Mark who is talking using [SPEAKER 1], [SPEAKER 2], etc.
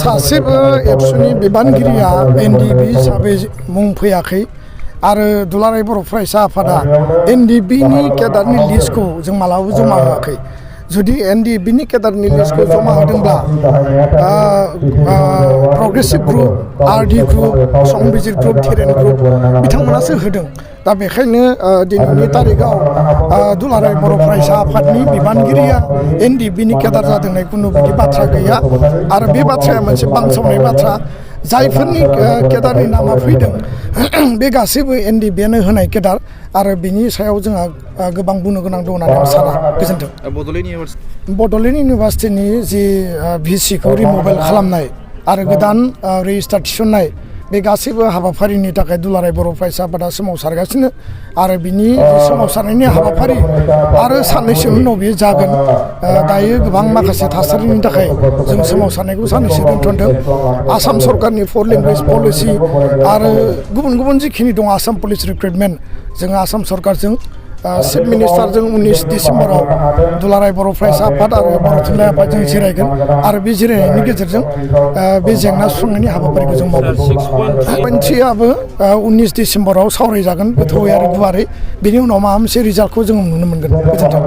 [SPEAKER 1] सासेबो एबसुनि बिबानगिरिया एनडिबि हिसाबै मुं फैयाखै आरो दुलाराय बर' फरायसा आफादा एनडिबिनि केडारनि लिस्टखौ जों मालाबाबो जमा होआखै। जुदि एनडिबिनि केडारनि लिस्टखौ जमा होदोंब्ला प्रग्रेसिभ ग्रुप, आरडि ग्रुप, संबिजिर ग्रुप, थिरेन ग्रुप बिथांमोनासो होदों। दा बेखायनो दिनैनि तारिखआव दुलाराय बर' फरायसा आफादनि बिबानगिरिया एनडिबिनि केडार जादों होननाय खुनु बिदि बाथ्रा गैया आरो बे बाथ्राया मोनसे बांसावनाय बाथ्रा। जायफोरनि केडारनि नामा फैदों बे गासैबो एनडिबिआनो होनाय केडार आरो बिनि सायाव जोंहा गोबां बुंनो गोनां दं होननानै आं साना। गोजोन्थों। बड'लेण्ड इउनिभारसिटिनि जि भिसिखौ रिमुभेल खालामनाय आरो गोदान रेजिस्टार थिसननाय बे गासैबो हाबाफारिनि थाखाय दुलाराय बर' फरायसा आफादा सोमावसारगासिनो आरो बिनि सोमावसारनायनि हाबाफारि आरो साननैसो उनाव बियो जागोन। दायो गोबां माखासे थासारिनि थाखाय जों सोमावसारनायखौ साननैसो दोनथ'दों। आसाम सरकारनि 4 लेंगुवेज पलिसि आरो गुबुन गुबुन जिखिनि दं आसाम पुलिस रिक्रुटमेन्ट जोङो आसाम सरकारजों चिफ मिनिस्टारजों 19 डिसेम्बराव दुलाराय बर' फरायसा आफाद आरो बर' थुनलाइ आफादजों जिरायगोन आरो बे जिरायनायनि गेजेरजों बे जेंना सुस्रांनायनि हाबाफारिखौ जों मावगोन। पइन्टआबो 19 डिसेम्बराव सावरायजागोन गोथौयै आरो गुवारै। बेनि उनाव माबा मोनसे रिजाल्टखौ जों नुनो मोनगोन। गोजोन्थों।